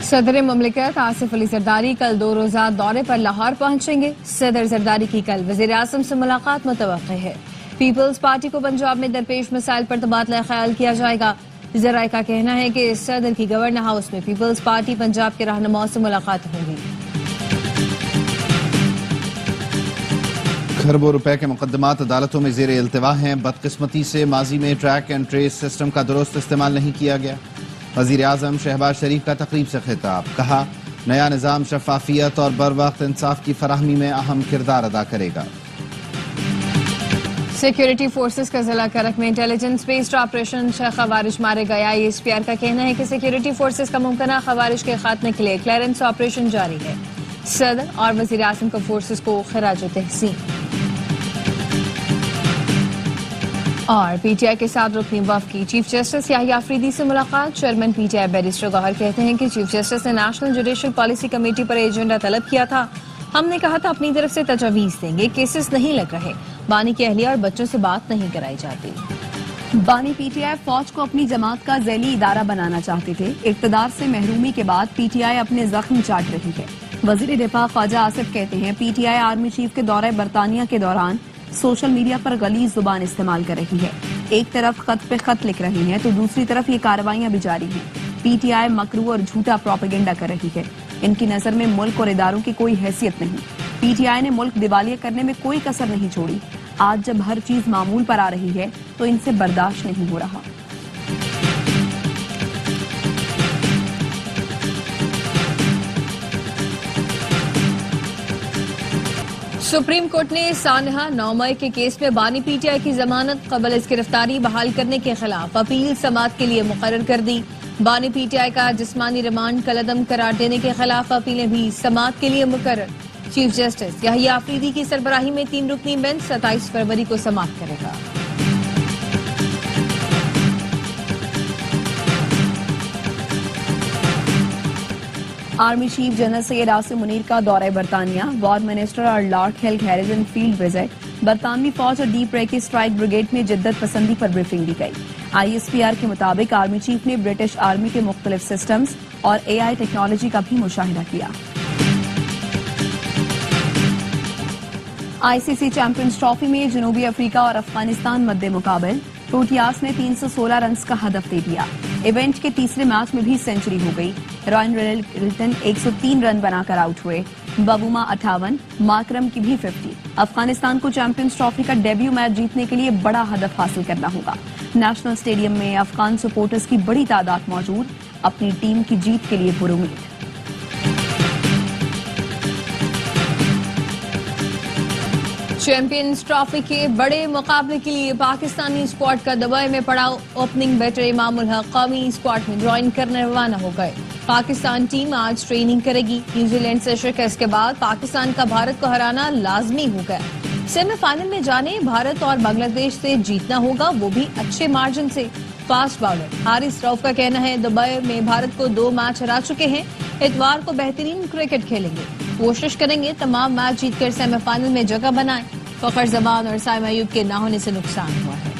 صدر مملکت آصف علی زرداری کل 2 روزہ دورے پر لاہور پہنچیں گے۔ صدر زرداری کی کل وزیر اعظم سے ملاقات متوقع ہے۔ پیپلز پارٹی کو پنجاب میں درپیش مسائل پر تبادلہ خیال کیا جائے گا۔ ذرائع کا کہنا ہے کہ صدر کی گورنر ہاؤس میں پیپلز پارٹی پنجاب کے رہنماؤں سے ملاقات ہوگی۔ کھربوں روپے کے مقدمات عدالتوں میں زیر التوا ہیں۔ بدقسمتی سے ماضی میں ٹریک اینڈ ٹریس سسٹم کا درست استعمال نہیں کیا گیا۔ وزیر اعظم شہباز شریف کا تقریب سے خطاب، کہا نیا نظام شفافیت اور بر وقت انصاف کی فراہمی میں اہم کردار ادا کرے گا۔ سیکیورٹی فورسز کا ضلع کرک میں انٹیلیجنس بیسڈ آپریشن 6 خوارج مارے گیا۔ ISPR کا کہنا ہے کہ سیکیورٹی فورسز کا ممکنہ خوارج کے خاتمے کے لیے کلیئرنس آپریشن جاری ہے۔ صدر اور وزیر اعظم کو فورسز کو خراج تحسین۔ اور PTI کے ساتھ رکنی وفد کی چیف جسٹس یحییٰ آفریدی سے ملاقات۔ چیئرمین PTI بیرسٹر گوہر کہتے ہیں کہ چیف جسٹس نے نیشنل جوڈیشل پالیسی کمیٹی پر ایجنڈا طلب کیا تھا۔ ہم نے کہا تھا اپنی طرف سے تجاویز دیں گے، کیسز نہیں لگ رہے، بانی کی اہلیہ اور بچوں سے بات نہیں کرائی جاتی۔ بانی PTI فوج کو اپنی جماعت کا ذیلی ادارہ بنانا چاہتے تھے۔ اقتدار سے محرومی کے بعد PTI اپنے زخم چاٹ رہی ہے۔ وزیر دفاع خواجہ آصف کہتے ہیں PTI آرمی چیف کے دورہ برطانیہ کے دوران سوشل میڈیا پر غلیظ زبان استعمال کر رہی ہے۔ ایک طرف خط پہ خط لکھ رہی ہیں تو دوسری طرف یہ کارروائیاں بھی جاری ہیں۔ PTI مکرو اور جھوٹا پروپیگنڈا کر رہی ہے۔ ان کی نظر میں ملک اور اداروں کی کوئی حیثیت نہیں۔ PTI نے ملک دیوالیہ کرنے میں کوئی کسر نہیں چھوڑی۔ آج جب ہر چیز معمول پر آ رہی ہے تو ان سے برداشت نہیں ہو رہا۔ سپریم کورٹ نے سانحہ 9 مئی کے کیس میں بانی PTI کی ضمانت قبل از گرفتاری بحال کرنے کے خلاف اپیل سماعت کے لیے مقرر کر دی۔ بانی PTI کا جسمانی ریمانڈ کالعدم قرار دینے کے خلاف اپیلیں بھی سماعت کے لیے مقرر۔ چیف جسٹس یحییٰ آفریدی کی سربراہی میں 3 رکنی بینچ 27 فروری کو سماعت کرے گا۔ Army chief general Syed Asim Munir کا دورہ برطانیہ، وار منسٹر اور لارڈ ہلک ہیریزن فیلڈ وزٹ۔ برطانوی فوج اور ڈیپ ریکی اسٹرائک بریگیڈ میں جدت پسندی پر بریفنگ دی گئی۔ ISPR کے مطابق آرمی چیف نے برٹش آرمی کے مختلف سسٹمز اور AI ٹیکنالوجی کا بھی مشاہدہ کیا۔ ICC چیمپئنز ٹرافی میں جنوبی افریقہ اور افغانستان مد مقابل۔ پروٹیاس نے 316 رنز کا ہدف دے دیا۔ ایونٹ کے تیسرے میچ میں بھی سینچری ہو گئی۔ رائن رلٹن 103 رن بنا کر آؤٹ ہوئے۔ ببوما 58، ماکرم کی بھی 50۔ افغانستان کو چیمپئنز ٹرافی کا ڈیبیو میچ جیتنے کے لیے بڑا ہدف حاصل کرنا ہوگا۔ نیشنل اسٹیڈیم میں افغان سپورٹرز کی بڑی تعداد موجود، اپنی ٹیم کی جیت کے لیے پرامید۔ چیمپئنز ٹرافی کے بڑے مقابلے کے لیے پاکستانی اسکواڈ کا دبئی میں پڑاؤ۔ اوپننگ بیٹر امام الحق قومی اسکواڈ میں جوائن کرنے روانہ ہو گئے۔ پاکستان ٹیم آج ٹریننگ کرے گی۔ نیوزی لینڈ سے شکست کے بعد پاکستان کا بھارت کو ہرانا لازمی ہو گیا۔ سیمی فائنل میں جانے بھارت اور بنگلہ دیش سے جیتنا ہوگا، وہ بھی اچھے مارجن سے۔ فاسٹ باؤلر حارث رؤف کا کہنا ہے دبئی میں بھارت کو 2 میچ ہرا چکے ہیں، اتوار کو بہترین کرکٹ کھیلیں گے، کوشش کریں گے تمام میچ جیت کر سیمی فائنل میں جگہ بنائیں۔ فخر زمان اور سائمہ ایوب کے نہ ہونے سے نقصان ہوا ہے۔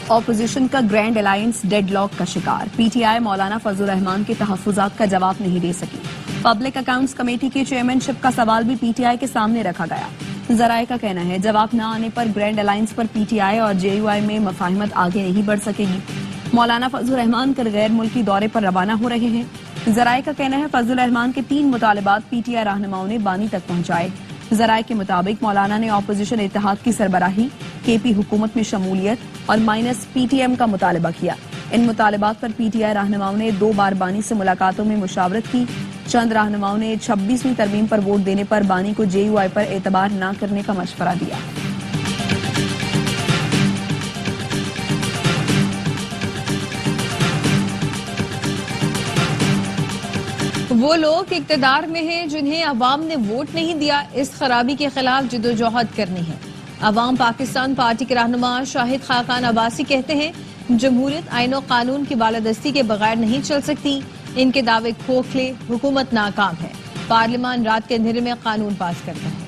اپوزیشن کا گرینڈ الائنس ڈیڈ لاک کا شکار۔ PTI مولانا فضل الرحمان کے تحفظات کا جواب نہیں دے سکی۔ پبلک اکاؤنٹس کمیٹی کے چیئرمین شپ کا سوال بھی PTI کے سامنے رکھا گیا۔ ذرائع کا کہنا ہے جواب نہ آنے پر گرینڈ الائنس پر PTI اور JUI میں مفاہمت آگے نہیں بڑھ سکے گی۔ مولانا فضل الرحمان کل غیر ملکی دورے پر روانہ ہو رہے ہیں۔ ذرائع کا کہنا ہے فضل الرحمان کے 3 مطالبات PTI رہنماؤں نے بانی تک پہنچائے۔ ذرائع کے مطابق مولانا نے اپوزیشن اتحاد کی سربراہی، KP حکومت میں شمولیت اور -PTM کا مطالبہ کیا۔ ان مطالبات پر PTI رہنماؤں نے 2 بار بانی سے ملاقاتوں میں مشاورت کی۔ چند رہنماؤں نے 26ویں ترمیم پر ووٹ دینے پر بانی کو JUI پر اعتبار نہ کرنے کا مشورہ دیا۔ وہ لوگ اقتدار میں ہیں جنہیں عوام نے ووٹ نہیں دیا، اس خرابی کے خلاف جدوجہد کرنی ہے۔ عوام پاکستان پارٹی کے رہنما شاہد خاقان عباسی کہتے ہیں جمہوریت آئین و قانون کی بالادستی کے بغیر نہیں چل سکتی۔ ان کے دعوے کھوکھلے، حکومت ناکام ہے، پارلیمان رات کے اندھیرے میں قانون پاس کرتا ہے۔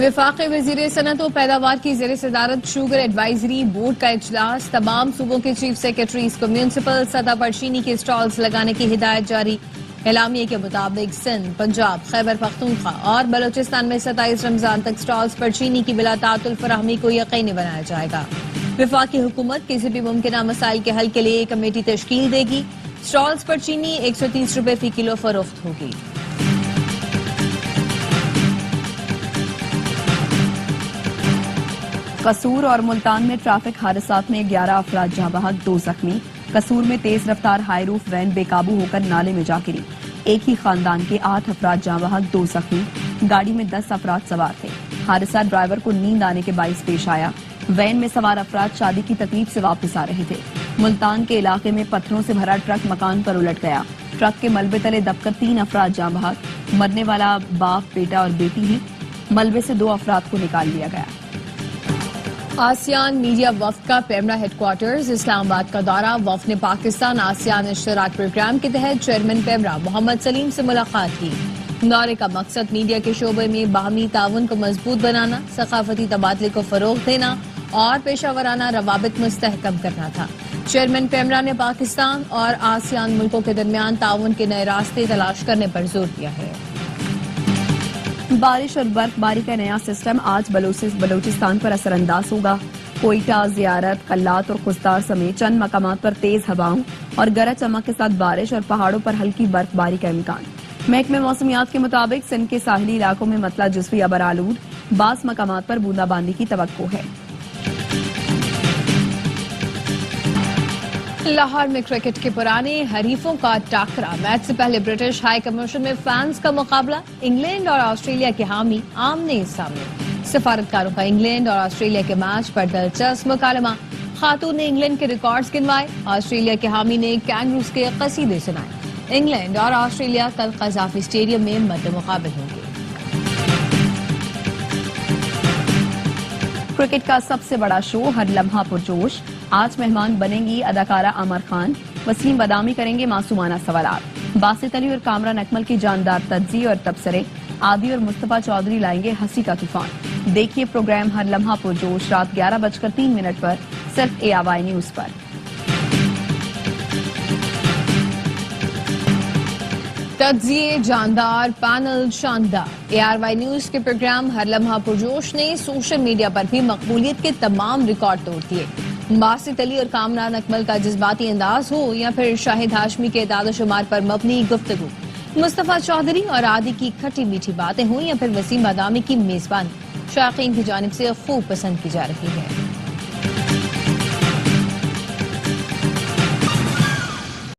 وفاقی وزیر صنعت و پیداوار کی زیر صدارت شوگر ایڈوائزری بورڈ کا اجلاس، تمام صوبوں کے چیف سیکرٹریز کو میونسپل سطح پر چینی کے اسٹالز لگانے کی ہدایت جاری۔ اعلامیے کے مطابق سندھ، پنجاب، خیبر پختونخوا اور بلوچستان میں 27 رمضان تک اسٹالز پر چینی کی بلا تعطل فراہمی کو یقینی بنایا جائے گا۔ وفاقی حکومت کسی بھی ممکنہ مسائل کے حل کے لیے ایک کمیٹی تشکیل دے گی۔ اسٹالز پر چینی 130 روپے فی کلو فروخت ہوگی۔ قصور اور ملتان میں ٹریفک حادثات میں 11 افراد جاں بحق، 2 زخمی۔ قصور میں تیز رفتار ہائی روف وین بے قابو ہو کر نالے میں جا گری، ایک ہی خاندان کے 8 افراد جاں بحق، 2 زخمی۔ گاڑی میں 10 افراد سوار تھے۔ حادثہ ڈرائیور کو نیند آنے کے باعث پیش آیا۔ وین میں سوار افراد شادی کی تقریب سے واپس آ رہے تھے۔ ملتان کے علاقے میں پتھروں سے بھرا ٹرک مکان پر الٹ گیا، ٹرک کے ملبے تلے دب کر 3 افراد جاں بحق، مرنے والا باپ، بیٹا اور بیٹی ہے۔ ملبے سے 2 افراد کو نکال لیا گیا۔ آسیان میڈیا وفد کا پیمرا ہیڈ کوارٹرز اسلام آباد کا دورہ۔ وفد نے پاکستان آسیان اشتراک پروگرام کے تحت چیئرمین پیمرا محمد سلیم سے ملاقات کی۔ دورے کا مقصد میڈیا کے شعبے میں باہمی تعاون کو مضبوط بنانا، ثقافتی تبادلے کو فروغ دینا اور پیشہ ورانہ روابط مستحکم کرنا تھا۔ چیئرمین پیمرا نے پاکستان اور آسیان ملکوں کے درمیان تعاون کے نئے راستے تلاش کرنے پر زور دیا ہے۔ بارش اور برف باری کا نیا سسٹم آج بلوچستان پر اثر انداز ہوگا۔ کوئٹہ، زیارت، قلات اور خستار سمیت چند مقامات پر تیز ہوائوں اور گرج چمک کے ساتھ بارش اور پہاڑوں پر ہلکی برف باری کا امکان۔ محکمہ موسمیات کے مطابق سندھ کے ساحلی علاقوں میں مطلع جزوی ابرآلود، بعض مقامات پر بوندا باندی کی توقع ہے۔ لاہور میں کرکٹ کے پرانے حریفوں کا ٹاکرا۔ میچ سے پہلے برٹش ہائی کمیشن میں فینس کا مقابلہ، انگلینڈ اور آسٹریلیا کے حامی آمنے سامنے۔ سفارتکاروں کا انگلینڈ اور آسٹریلیا کے میچ پر دلچسپ مکالمہ۔ خاتون نے انگلینڈ کے ریکارڈز گنوائے، آسٹریلیا کے حامی نے کینگروز کے قصیدے سنائے۔ انگلینڈ اور آسٹریلیا کل قذافی اسٹیڈیم میں مد مقابل ہوں گے۔ کرکٹ کا سب سے بڑا شو ہر لمحہ پرجوش۔ آج مہمان بنیں گی اداکارہ عامر خان، وسیم بادامی کریں گے معصومانہ سوالات، باسط علی اور کامران اکمل کی جاندار تجزیے اور تبصرے، عادی اور مصطفیٰ چودھری لائیں گے ہنسی کا طوفان۔ دیکھیے پروگرام ہر لمحہ پرجوش رات 11:03 پر صرف ARY نیوز پر۔ تجزیے جاندار، پینل شاندار۔ ARY نیوز کے پروگرام ہر لمحہ پرجوش نے سوشل میڈیا پر بھی مقبولیت کے تمام ریکارڈ توڑ دیے۔ باسط علی اور کامران اکمل کا جذباتی انداز ہو یا پھر شاہد ہاشمی کے اعداد و شمار پر مبنی گفتگو، مصطفیٰ چودھری اور عادی کی کھٹی میٹھی باتیں ہوں یا پھر وسیم بادامی کی میزبانی، شائقین کی جانب سے خوب پسند کی جا رہی ہے۔